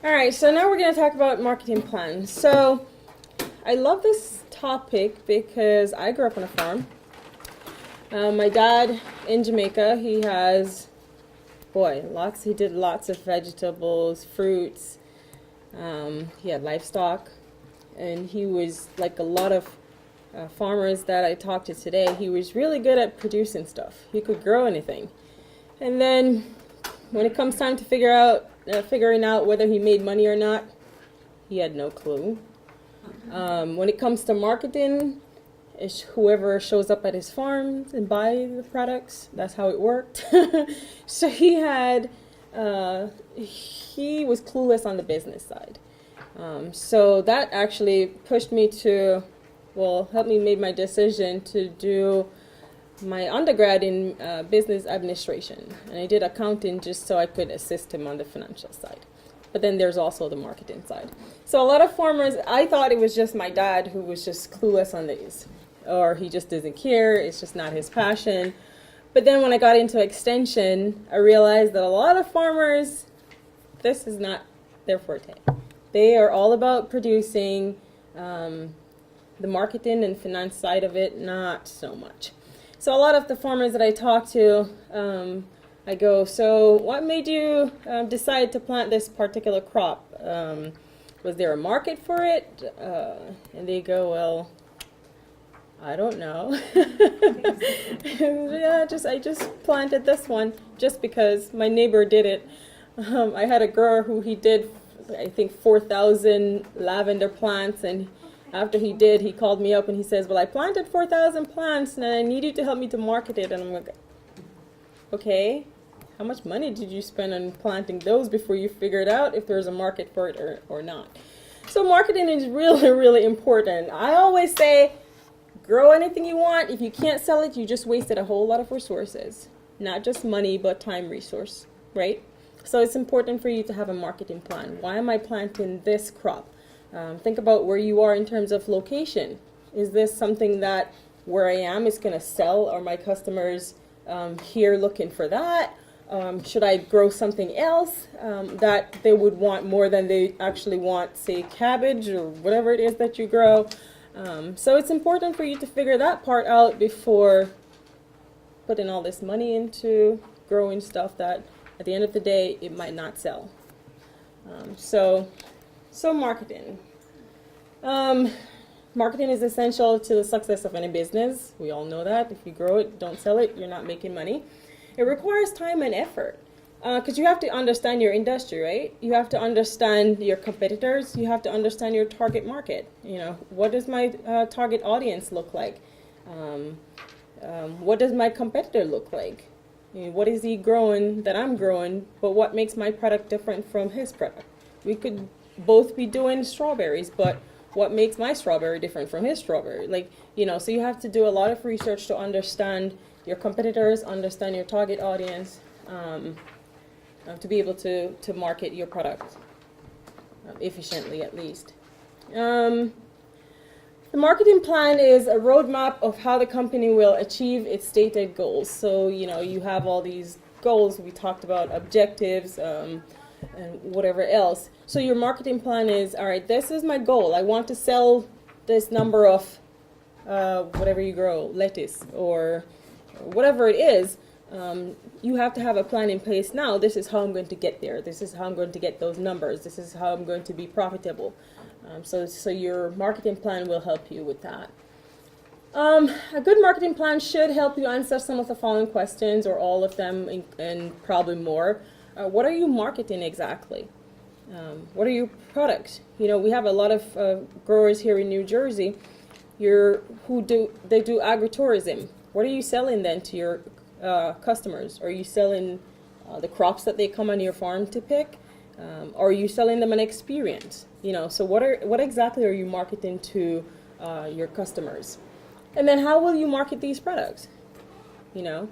All right, so now we're going to talk about marketing plans. So I love this topic because I grew up on a farm. My dad in Jamaica, he has, boy, he did lots of vegetables, fruits. He had livestock, and he was like a lot of farmers that I talked to today. He was really good at producing stuff. He could grow anything. And then when it comes time to figuring out whether he made money or not, he had no clue. When it comes to marketing, it's whoever shows up at his farm and buy the products. That's how it worked. So he was clueless on the business side. So that actually pushed me to, helped me make my decision to do my undergrad in business administration. And I did accounting just so I could assist him on the financial side. But then there's also the marketing side. So a lot of farmers, I thought it was just my dad who was just clueless on these, or he just doesn't care, it's just not his passion. But then when I got into extension, I realized that a lot of farmers, this is not their forte. They are all about producing. The marketing and finance side of it, not so much. So a lot of the farmers that I talk to, I go, so what made you decide to plant this particular crop? Was there a market for it? And they go, well, I don't know. Yeah, I just planted this one just because my neighbor did it. I had a grower who he did, I think, 4,000 lavender plants, and after he did, he called me up and he says, well, I planted 4,000 plants and I need you to help me to market it. And I'm like, okay, how much money did you spend on planting those before you figured out if there's a market for it or not? So marketing is really, really important. I always say, grow anything you want. If you can't sell it, you just wasted a whole lot of resources. Not just money, but time resource, right? So it's important for you to have a marketing plan. Why am I planting this crop? Think about where you are in terms of location. Is this something that where I am is going to sell? Are my customers here looking for that? Should I grow something else that they would want more than they actually want, say, cabbage or whatever it is that you grow? So it's important for you to figure that part out before putting all this money into growing stuff that at the end of the day it might not sell. So marketing. Marketing is essential to the success of any business. We all know that. If you grow it, don't sell it, you're not making money. It requires time and effort because you have to understand your industry, right? You have to understand your competitors. You have to understand your target market. You know, what does my target audience look like? What does my competitor look like? You know, what is he growing that I'm growing, but what makes my product different from his product? We could both be doing strawberries, but what makes my strawberry different from his strawberry? Like, you know, so you have to do a lot of research to understand your competitors, understand your target audience, to be able to market your product efficiently at least. The marketing plan is a roadmap of how the company will achieve its stated goals. So, you know, you have all these goals. We talked about objectives, and whatever else. So your marketing plan is, all right, this is my goal. I want to sell this number of whatever you grow, lettuce or whatever it is. You have to have a plan in place now. This is how I'm going to get there. This is how I'm going to get those numbers. This is how I'm going to be profitable. So your marketing plan will help you with that. A good marketing plan should help you answer some of the following questions, or all of them, and probably more. What are you marketing exactly? What are your products? You know, we have a lot of growers here in New Jersey. They do agritourism. What are you selling then to your customers? Are you selling the crops that they come on your farm to pick? Are you selling them an experience? You know, so what exactly are you marketing to your customers? And then how will you market these products? You know,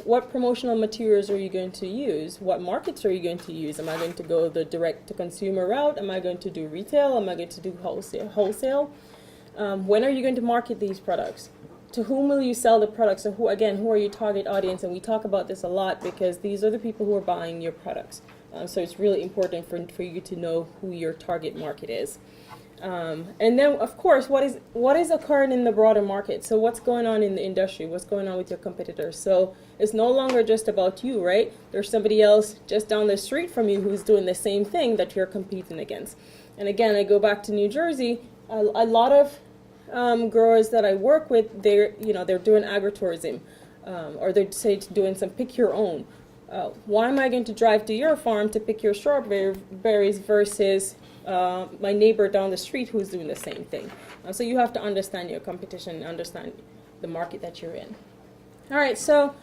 what promotional materials are you going to use? What markets are you going to use? Am I going to go the direct to consumer route? Am I going to do retail? Am I going to do wholesale? When are you going to market these products? To whom will you sell the products? So who are your target audience? And we talk about this a lot because these are the people who are buying your products. So it's really important for you to know who your target market is. And then, of course, what is occurring in the broader market? So what's going on in the industry? What's going on with your competitors? So it's no longer just about you, right? There's somebody else just down the street from you who's doing the same thing that you're competing against. And again, I go back to New Jersey. A lot of growers that I work with, they're doing agritourism, or they're say doing some pick your own. Why am I going to drive to your farm to pick your strawberries versus my neighbor down the street who's doing the same thing? So you have to understand your competition and understand the market that you're in. All right, so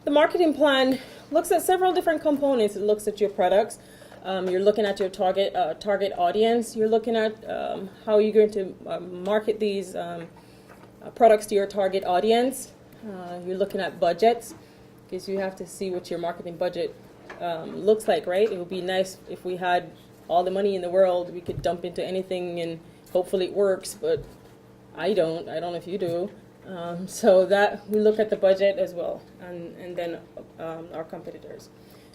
the marketing plan looks at several different components. It looks at your products. You're looking at your target audience. You're looking at how you're going to market these products to your target audience. You're looking at budgets, because you have to see what your marketing budget looks like, right? It would be nice if we had all the money in the world. We could dump into anything and hopefully it works, but I don't know if you do. So that we look at the budget as well, and then our competitors.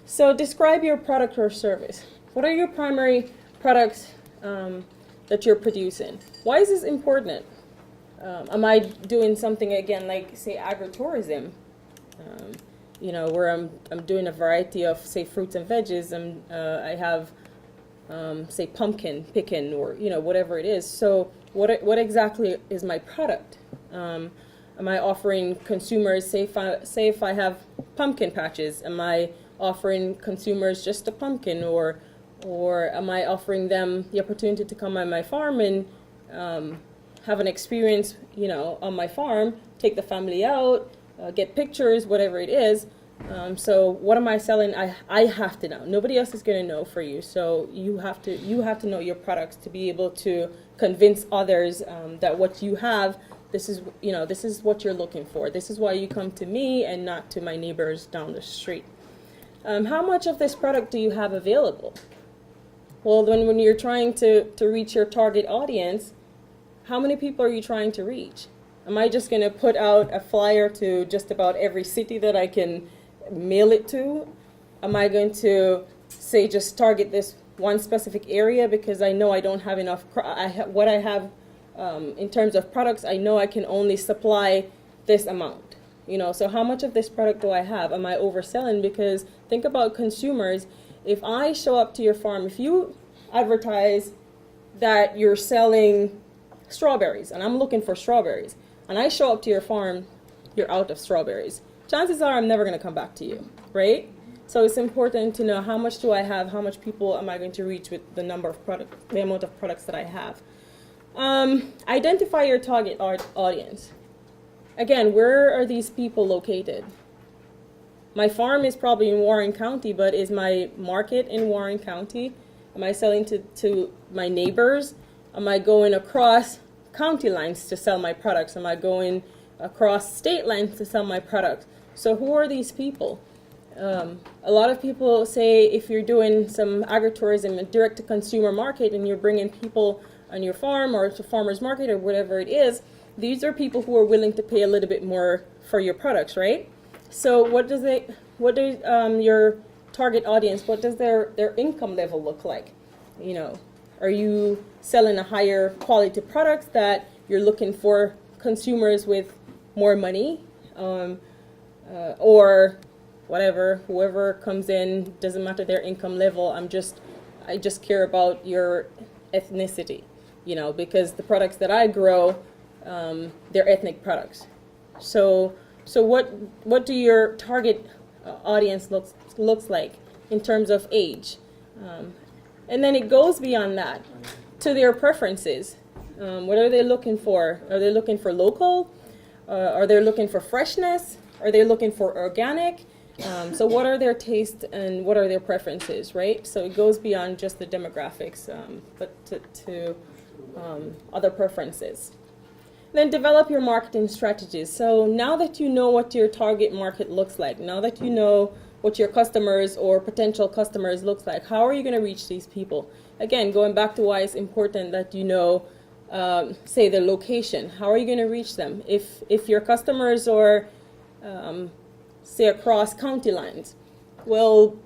So describe your product or service. What are your primary products that you're producing? Why is this important? Am I doing something, again, like, say, agritourism, where I'm doing a variety of, say, fruits and veggies, and I have, say, pumpkin picking, or, whatever it is. So what exactly is my product? Am I offering consumers, say if I have pumpkin patches, am I offering consumers just a pumpkin, or am I offering them the opportunity to come on my farm and have an experience, on my farm, take the family out, get pictures, whatever it is. So what am I selling? I have to know. Nobody else is going to know for you. So you have to know your products to be able to convince others that what you have, this is what you're looking for. This is why you come to me and not to my neighbors down the street. How much of this product do you have available? Well, when you're trying to reach your target audience, how many people are you trying to reach? Am I just going to put out a flyer to just about every city that I can mail it to? Am I going to, say, just target this one specific area because I know I don't have enough? What I have in terms of products, I know I can only supply this amount. So how much of this product do I have? Am I overselling? Because think about consumers. If I show up to your farm, if you advertise that you're selling strawberries, and I'm looking for strawberries, and I show up to your farm, you're out of strawberries, chances are I'm never going to come back to you, right? So it's important to know how much do I have, how much people am I going to reach with the number of products, the amount of products that I have. Identify your target audience. Again, where are these people located? My farm is probably in Warren County, but is my market in Warren County? Am I selling to my neighbors? Am I going across county lines to sell my products? Am I going across state lines to sell my products? So who are these people? A lot of people say if you're doing some agritourism and direct-to-consumer market and you're bringing people on your farm or to farmer's market or whatever it is, these are people who are willing to pay a little bit more for your products, right? So what does your target audience, what does their income level look like? Are you selling a higher quality products that you're looking for consumers with more money, or whatever, whoever comes in, doesn't matter their income level, I just care about your ethnicity, because the products that I grow, they're ethnic products. So what do your target audience looks like in terms of age? And then it goes beyond that to their preferences. What are they looking for? Are they looking for local? Are they looking for freshness? Are they looking for organic? So what are their tastes and what are their preferences, right? So it goes beyond just the demographics, but to other preferences. Then develop your marketing strategies. So now that you know what your target market looks like, now that you know what your customers or potential customers looks like, how are you going to reach these people? Again, going back to why it's important that you know, say, the location. How are you going to reach them? If your customers are, say, across county lines, well,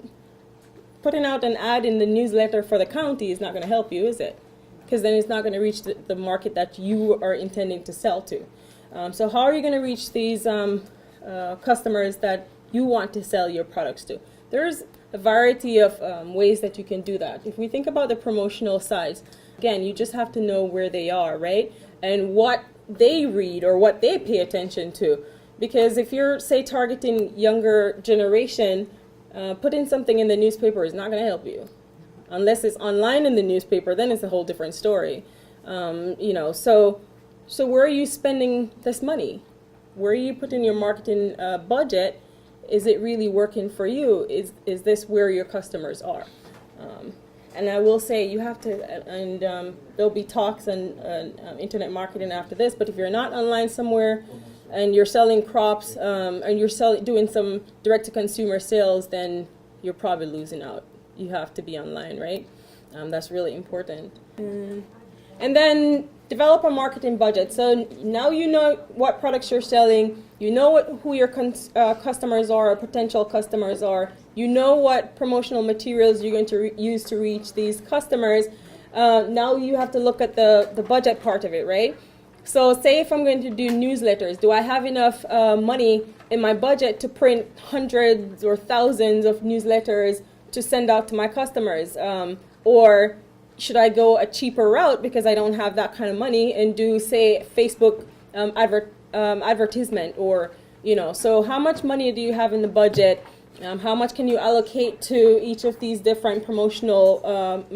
putting out an ad in the newsletter for the county is not going to help you, is it? Because then it's not going to reach the market that you are intending to sell to. So how are you going to reach these customers that you want to sell your products to? There's a variety of ways that you can do that. If we think about the promotional sides, again, you just have to know where they are, right? And what they read or what they pay attention to. Because if you're, say, targeting younger generation, putting something in the newspaper is not going to help you. Unless it's online in the newspaper, then it's a whole different story. You know, so where are you spending this money? Where are you putting your marketing budget? Is it really working for you? Is this where your customers are? And I will say you have to, and there'll be talks on internet marketing after this, but if you're not online somewhere and you're selling crops and you're doing some direct-to-consumer sales, then you're probably losing out. You have to be online, right? That's really important. And then develop a marketing budget. So now you know what products you're selling. You know who your customers are or potential customers are. You know what promotional materials you're going to use to reach these customers. Now you have to look at the budget part of it, right? So say if I'm going to do newsletters, do I have enough money in my budget to print hundreds or thousands of newsletters to send out to my customers? Or should I go a cheaper route because I don't have that kind of money and do, say, Facebook advertisement, or, you know, so how much money do you have in the budget? How much can you allocate to each of these different promotional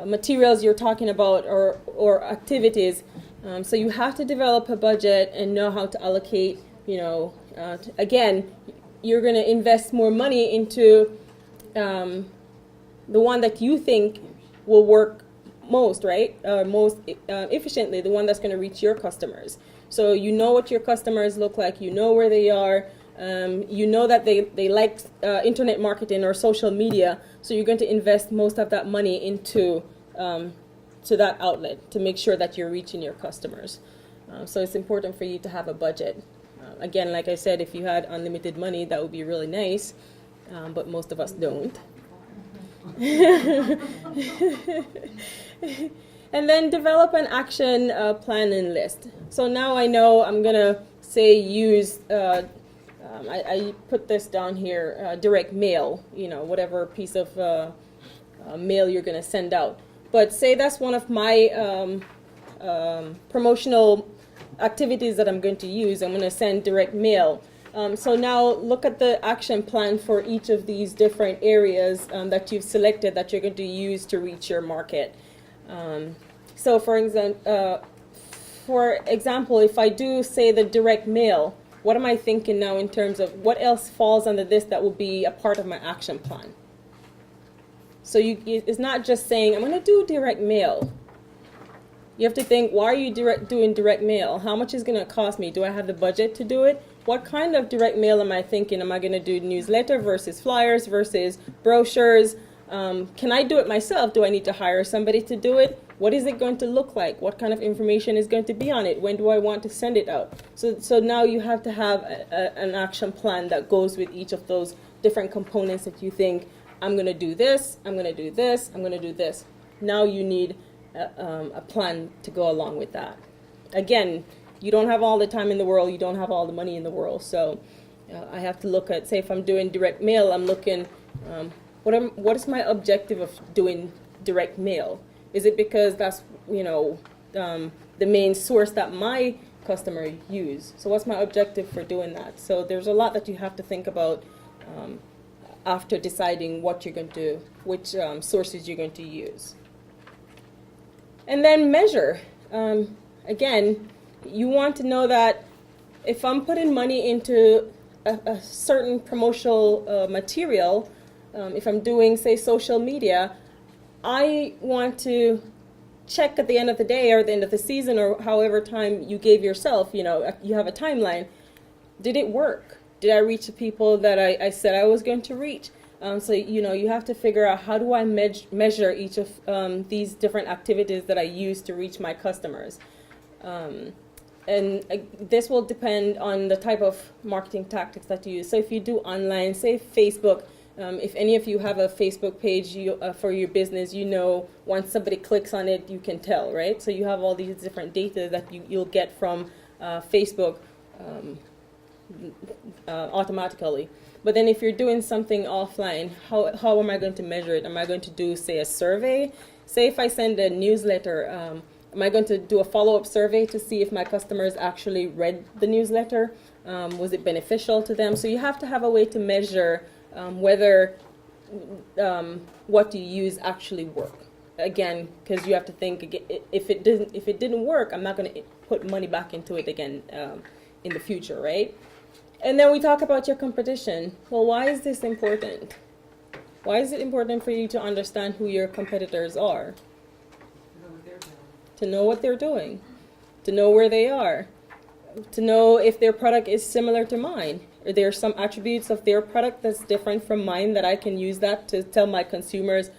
materials you're talking about, or activities? So you have to develop a budget and know how to allocate, you know, again, you're going to invest more money into the one that you think will work most, right? Most efficiently, the one that's going to reach your customers. So you know what your customers look like, you know where they are, you know that they like internet marketing or social media, so you're going to invest most of that money into to that outlet to make sure that you're reaching your customers. So it's important for you to have a budget. Again, like I said, if you had unlimited money, that would be really nice, but most of us don't. And then develop an action plan and list. So now I know I'm gonna say use, I put this down here, direct mail, you know, whatever piece of mail you're gonna send out. But say that's one of my promotional activities that I'm going to use. I'm gonna send direct mail. So now look at the action plan for each of these different areas that you've selected that you're going to use to reach your market. So for example, if I do say the direct mail, what am I thinking now in terms of what else falls under this that will be a part of my action plan? So it's not just saying, I'm going to do direct mail. You have to think, why are you doing direct mail? How much is going to cost me? Do I have the budget to do it? What kind of direct mail am I thinking? Am I going to do newsletter versus flyers versus brochures? Can I do it myself? Do I need to hire somebody to do it? What is it going to look like? What kind of information is going to be on it? When do I want to send it out? So now you have to have an action plan that goes with each of those different components that you think, I'm going to do this, I'm going to do this, I'm going to do this. Now you need a plan to go along with that. Again, you don't have all the time in the world, you don't have all the money in the world, so I have to look at, say if I'm doing direct mail, I'm looking, what is my objective of doing direct mail? Is it because that's, you know, the main source that my customer use? So what's my objective for doing that? So there's a lot that you have to think about after deciding what you're going to, which sources you're going to use. And then measure. Again, you want to know that if I'm putting money into a certain promotional material, if I'm doing, say, social media, I want to check at the end of the day or the end of the season or however time you gave yourself, you know, you have a timeline. Did it work? Did I reach the people that I said I was going to reach? So, you know, you have to figure out, how do I measure each of these different activities that I use to reach my customers? And this will depend on the type of marketing tactics that you use. So if you do online, say Facebook, If any of you have a Facebook page for your business, you know once somebody clicks on it, you can tell, right? So you have all these different data that you'll get from Facebook automatically. But then if you're doing something offline, how am I going to measure it? Am I going to do, say, a survey? Say if I send a newsletter, am I going to do a follow-up survey to see if my customers actually read the newsletter? Was it beneficial to them? So you have to have a way to measure whether what you use actually work. Again, because you have to think, if it didn't work, I'm not going to put money back into it again in the future, right? And then we talk about your competition. Well, why is this important? Why is it important for you to understand who your competitors are? To know what they're doing, to know where they are, to know if their product is similar to mine. Are there some attributes of their product that's different from mine that I can use that to tell my consumers?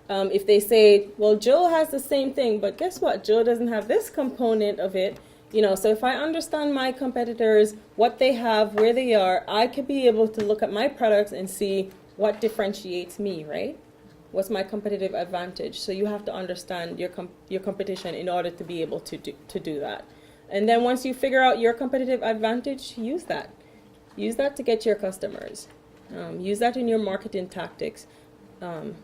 If they say, well, Joe has the same thing, but guess what? Joe doesn't have this component of it. You know, so if I understand my competitors, what they have, where they are, I could be able to look at my products and see what differentiates me, right? What's my competitive advantage? So you have to understand your competition in order to be able to do that. And then once you figure out your competitive advantage, use that. Use that to get your customers. Use that in your marketing tactics to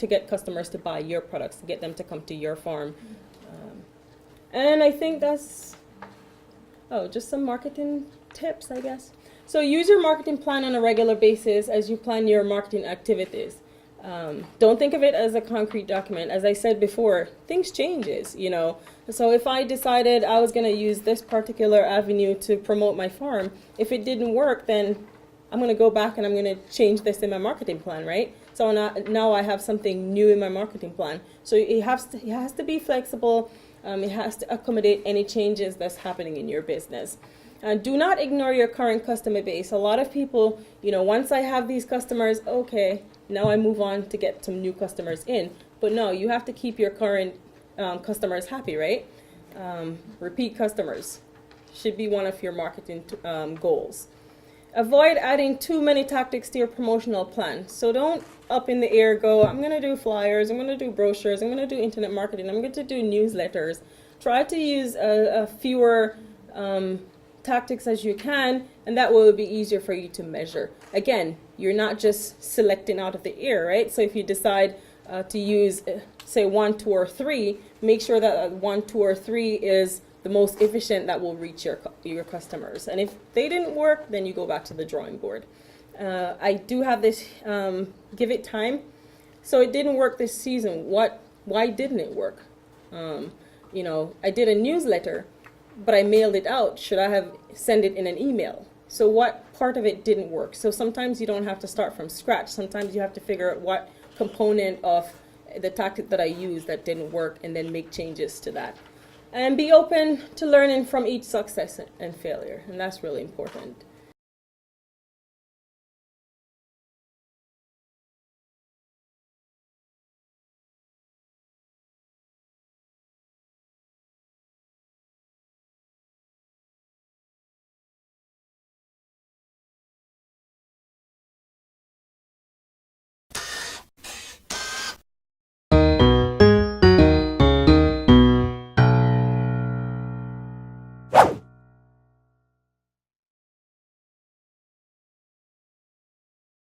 get customers to buy your products, to get them to come to your farm. And I think that's, just some marketing tips, I guess. So use your marketing plan on a regular basis as you plan your marketing activities. Don't think of it as a concrete document. As I said before, things changes, you know. So if I decided I was going to use this particular avenue to promote my farm, if it didn't work, then I'm going to go back and I'm going to change this in my marketing plan, right? So now I have something new in my marketing plan. So it has to be flexible. It has to accommodate any changes that's happening in your business. Do not ignore your current customer base. A lot of people, you know, once I have these customers, okay, now I move on to get some new customers in. But no, you have to keep your current customers happy, right? Repeat customers should be one of your marketing goals. Avoid adding too many tactics to your promotional plan. So don't up in the air go, I'm going to do flyers, I'm going to do brochures, I'm going to do internet marketing, I'm going to do newsletters. Try to use fewer tactics as you can, and that will be easier for you to measure. Again, you're not just selecting out of the air, right? So if you decide to use, say, 1, 2, or 3, make sure that 1, 2, or 3 is the most efficient that will reach your customers. And if they didn't work, then you go back to the drawing board. I do have this, give it time. So it didn't work this season. Why didn't it work? You know, I did a newsletter, but I mailed it out. Should I have sent it in an email? So what part of it didn't work? So sometimes you don't have to start from scratch. Sometimes you have to figure out what component of the tactic that I used that didn't work and then make changes to that. And be open to learning from each success and failure, and that's really important.